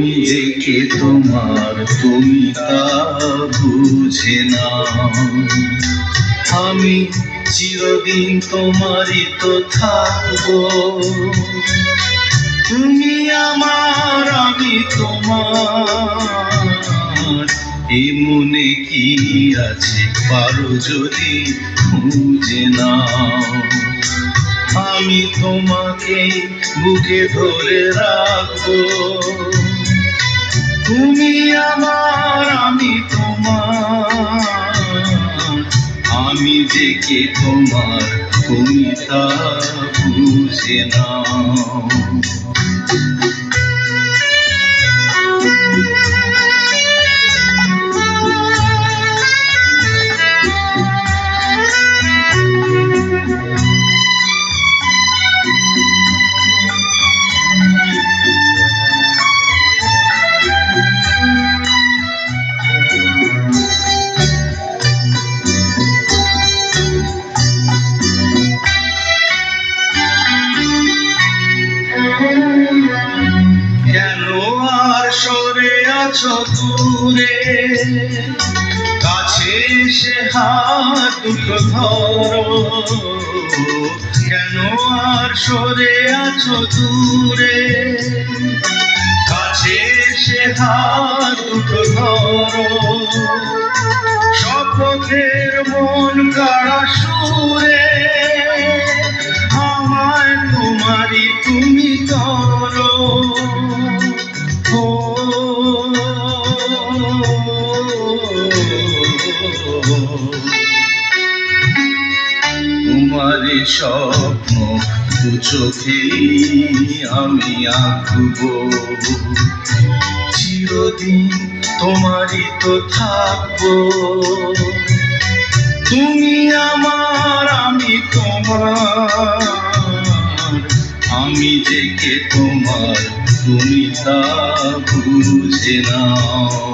আমি যে কে তোমার তুমি তা বুঝে না। আমি চিরদিন তোমারই তো থাকবো। তুমি আমার আমি তোমার, এ মনে কি আছে পারো যদি খুঁজে নাও। আমি তোমাকে বুকে ধরে রাখবো। তুমি আমার আমি তোমার, আমি যে কে তোমার তুমি তা বুঝে নাও। কেন আর সরে আছো দূরে, কাছে এসে হাত দুটো ধরো। কেন আর সরে আছো দূরে, কাছে এসে হাত দুটো ধরো। শপথের মন কাড়া সুরে আমায় তোমারই তুমি করো। তোমারই স্বপ্ন দু চোখেই আমি আঁকবো। চিরদিন তোমারই তো থাকবো। তুমি আমার আমি তোমার, আমি যে কে তোমার তুমি তা বুঝে নাও।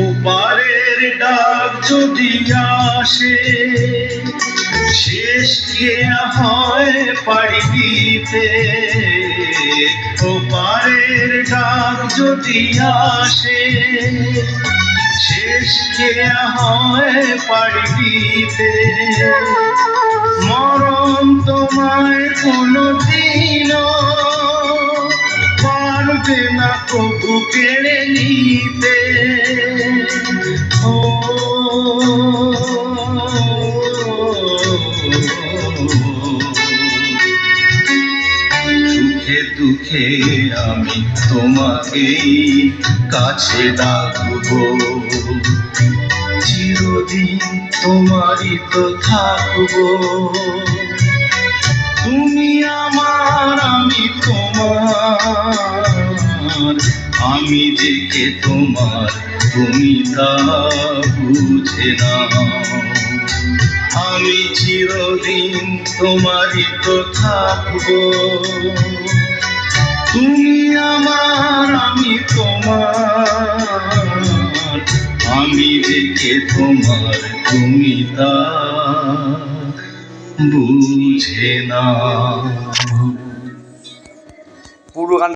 ওপারের ডাক যদি আসে, শেষ কে হয় পাড়ি দিতে। ওপারের ডাক যদি আসে, শেষ কে হয় পাড়ি দিতে। মরণ তোমায় কোনদিনও পারবে না কবু কেড়ে নিতে। সুখে দুঃখে আমি তোমাকেই কাছে ডাকবো। চিরদিন তোমারই তো থাকবো। তুমি আমার আমি তোমার, আমি যে কে তোমার তুমি তা বুঝে নাও। আমি চিরদিন তোমারই তো থাকবো। তুমি আমার আমি তোমার, আমি যে কে তোমার তুমি তা বুঝে নাও। পুরো গান